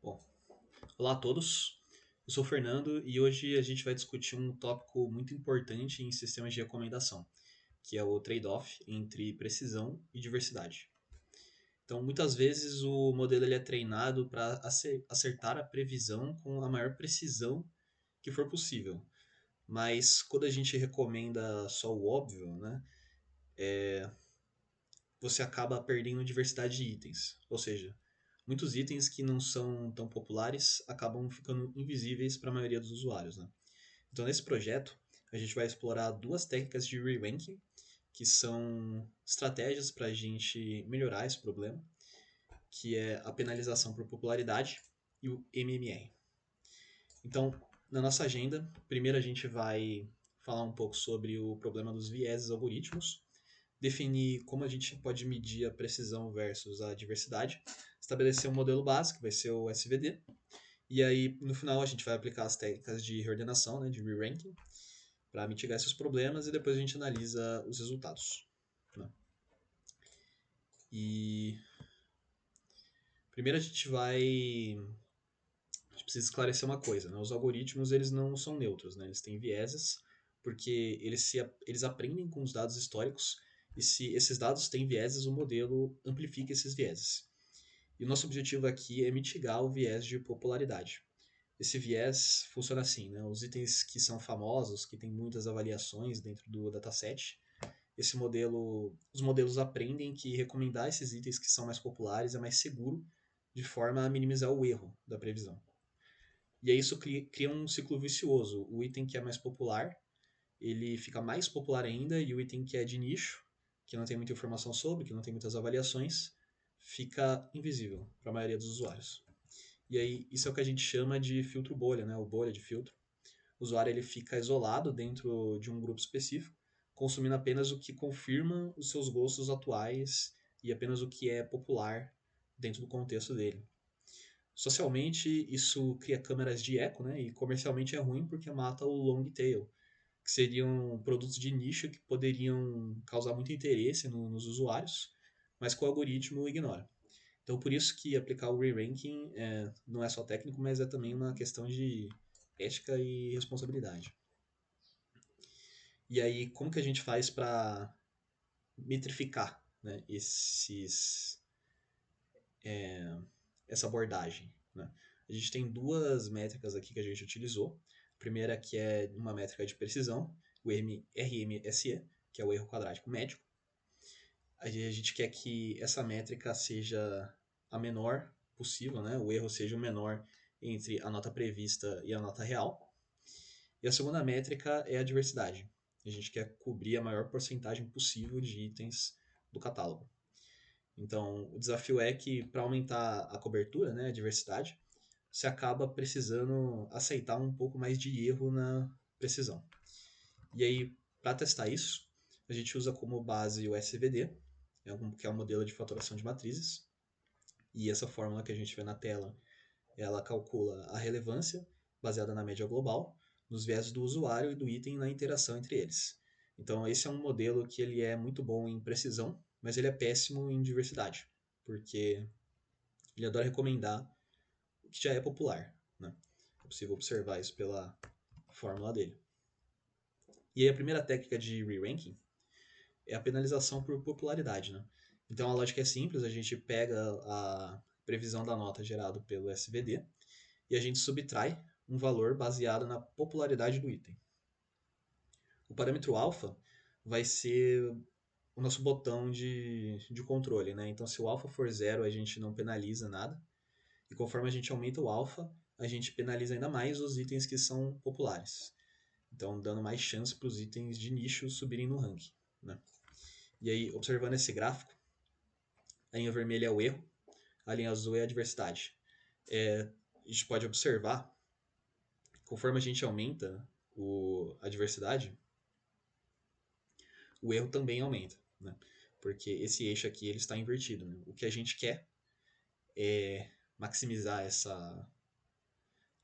Bom, olá a todos. Eu sou o Fernando e hoje a gente vai discutir um tópico muito importante em sistemas de recomendação, que é o trade-off entre precisão e diversidade. Então, muitas vezes o modelo ele é treinado para acertar a previsão com a maior precisão que for possível. Mas quando a gente recomenda só o óbvio, né, você acaba perdendo diversidade de itens. Ou seja, muitos itens que não são tão populares acabam ficando invisíveis para a maioria dos usuários, né? Então, nesse projeto, a gente vai explorar duas técnicas de re-ranking, que são estratégias para a gente melhorar esse problema, que é a penalização por popularidade e o MMR. Então, na nossa agenda, primeiro a gente vai falar um pouco sobre o problema dos vieses algoritmos, definir como a gente pode medir a precisão versus a diversidade, estabelecer um modelo básico, que vai ser o SVD, e aí no final a gente vai aplicar as técnicas de reordenação, né, de re-ranking, para mitigar esses problemas e depois a gente analisa os resultados. Né? E primeiro a gente precisa esclarecer uma coisa, né? Os algoritmos eles não são neutros, né? Eles têm vieses porque eles aprendem com os dados históricos e se esses dados têm vieses, o modelo amplifica esses vieses. E o nosso objetivo aqui é mitigar o viés de popularidade. Esse viés funciona assim, né? Os itens que são famosos, que têm muitas avaliações dentro do dataset, os modelos aprendem que recomendar esses itens que são mais populares é mais seguro, de forma a minimizar o erro da previsão. E aí isso cria um ciclo vicioso. O item que é mais popular, ele fica mais popular ainda, e o item que é de nicho, que não tem muita informação sobre, que não tem muitas avaliações, fica invisível para a maioria dos usuários. E aí isso é o que a gente chama de filtro bolha, né? O bolha de filtro. O usuário ele fica isolado dentro de um grupo específico, consumindo apenas o que confirma os seus gostos atuais e apenas o que é popular dentro do contexto dele. Socialmente, isso cria câmeras de eco, né? E comercialmente é ruim porque mata o long tail, que seriam produtos de nicho que poderiam causar muito interesse nos usuários, mas que o algoritmo ignora. Então, por isso que aplicar o re-ranking não é só técnico, mas é também uma questão de ética e responsabilidade. E aí, como que a gente faz para metrificar, né, essa abordagem? Né? A gente tem duas métricas aqui que a gente utilizou. A primeira que é uma métrica de precisão, o RMSE, que é o erro quadrático médio. A gente quer que essa métrica seja a menor possível, né? O erro seja o menor entre a nota prevista e a nota real. E a segunda métrica é a diversidade. A gente quer cobrir a maior porcentagem possível de itens do catálogo. Então, o desafio é que, para aumentar a cobertura, né, a diversidade, você acaba precisando aceitar um pouco mais de erro na precisão. E aí, para testar isso, a gente usa como base o SVD, que é um modelo de fatoração de matrizes. E essa fórmula que a gente vê na tela, ela calcula a relevância baseada na média global, nos viés do usuário e do item na interação entre eles. Então, esse é um modelo que ele é muito bom em precisão, mas ele é péssimo em diversidade, porque ele adora recomendar o que já é popular. Né? É possível observar isso pela fórmula dele. E aí a primeira técnica de re-ranking é a penalização por popularidade. Né? Então a lógica é simples, a gente pega a previsão da nota gerada pelo SVD e a gente subtrai um valor baseado na popularidade do item. O parâmetro alfa vai ser o nosso botão de controle. Né? Então se o alfa for zero, a gente não penaliza nada. E conforme a gente aumenta o alfa, a gente penaliza ainda mais os itens que são populares. Então, dando mais chance para os itens de nicho subirem no ranking. Né? E aí, observando esse gráfico, a linha vermelha é o erro, a linha azul é a diversidade. A gente pode observar, conforme a gente aumenta a diversidade, o erro também aumenta. Né? Porque esse eixo aqui ele está invertido. Né? O que a gente quer é maximizar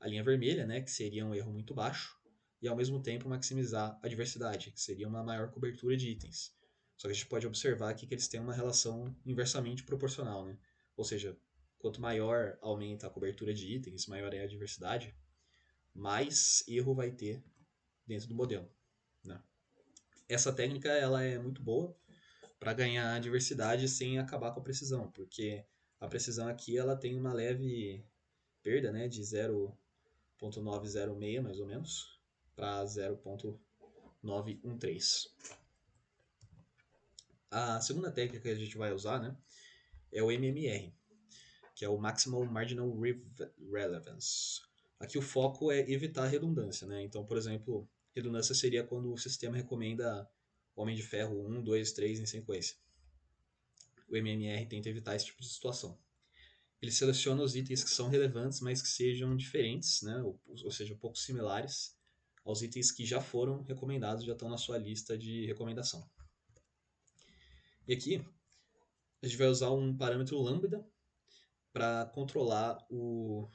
a linha vermelha, né, que seria um erro muito baixo, e ao mesmo tempo maximizar a diversidade, que seria uma maior cobertura de itens. Só que a gente pode observar aqui que eles têm uma relação inversamente proporcional, né? Ou seja, quanto maior aumenta a cobertura de itens, maior é a diversidade, mais erro vai ter dentro do modelo, né? Essa técnica ela é muito boa para ganhar diversidade sem acabar com a precisão, porque a precisão aqui ela tem uma leve perda, né, de 0,906 mais ou menos para 0,913. A segunda técnica que a gente vai usar, né, é o MMR, que é o Maximal Marginal Relevance. Aqui o foco é evitar redundância, né? Então, por exemplo, redundância seria quando o sistema recomenda Homem de Ferro 1, 2, 3 em sequência. O MMR tenta evitar esse tipo de situação. Ele seleciona os itens que são relevantes, mas que sejam diferentes, né? Ou seja, pouco similares aos itens que já foram recomendados, já estão na sua lista de recomendação. E aqui a gente vai usar um parâmetro lambda para controlar o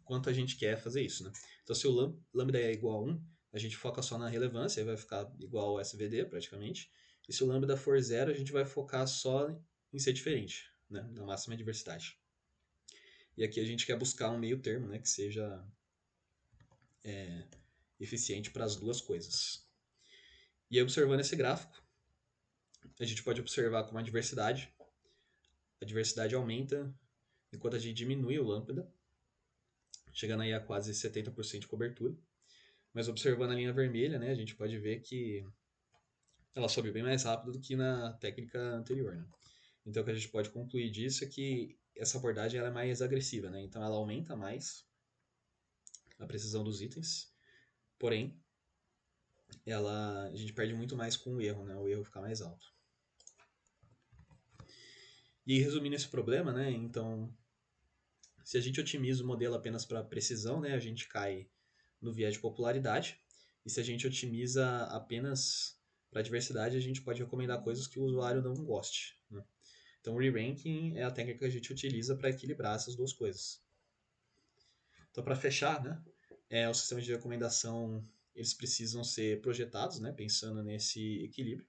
quanto a gente quer fazer isso, né? Então, se o lambda é igual a 1, a gente foca só na relevância, vai ficar igual ao SVD praticamente. E se o lambda for 0, a gente vai focar só em ser diferente, né? Na máxima diversidade. E aqui a gente quer buscar um meio termo, né? Que seja eficiente para as duas coisas. E aí, observando esse gráfico, a gente pode observar como a diversidade aumenta enquanto a gente diminui o lambda, chegando aí a quase 70% de cobertura. Mas observando a linha vermelha, né, a gente pode ver que ela sobe bem mais rápido do que na técnica anterior, né? Então o que a gente pode concluir disso é que essa abordagem ela é mais agressiva, né? Então ela aumenta mais a precisão dos itens, porém a gente perde muito mais com o erro, né? O erro fica mais alto. E aí, resumindo esse problema, né? Então, se a gente otimiza o modelo apenas para precisão, né? A gente cai no viés de popularidade. E se a gente otimiza apenas para diversidade, a gente pode recomendar coisas que o usuário não goste, né? Então, o re-ranking é a técnica que a gente utiliza para equilibrar essas duas coisas. Então, para fechar, né, os sistemas de recomendação eles precisam ser projetados, né, pensando nesse equilíbrio.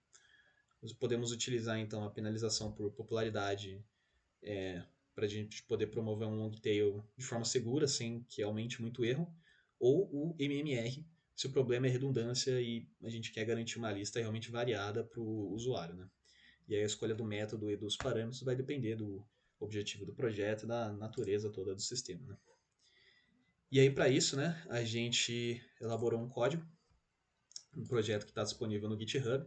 Nós podemos utilizar, então, a penalização por popularidade para a gente poder promover um long tail de forma segura, sem que aumente muito o erro, ou o MMR, se o problema é redundância e a gente quer garantir uma lista realmente variada para o usuário, né? E aí a escolha do método e dos parâmetros vai depender do objetivo do projeto e da natureza toda do sistema, né? E aí, para isso, né, a gente elaborou um código, um projeto que está disponível no GitHub.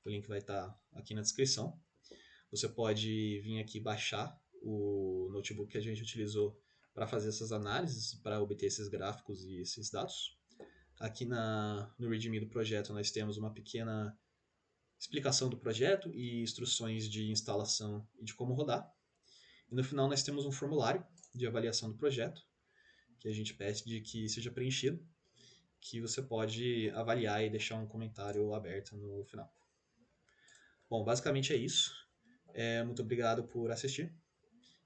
O link vai estar aqui na descrição. Você pode vir aqui baixar o notebook que a gente utilizou para fazer essas análises, para obter esses gráficos e esses dados. Aqui no README do projeto nós temos uma pequena explicação do projeto e instruções de instalação e de como rodar. E no final nós temos um formulário de avaliação do projeto, que a gente pede que seja preenchido, que você pode avaliar e deixar um comentário aberto no final. Bom, basicamente é isso. Muito obrigado por assistir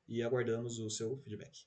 e aguardamos o seu feedback.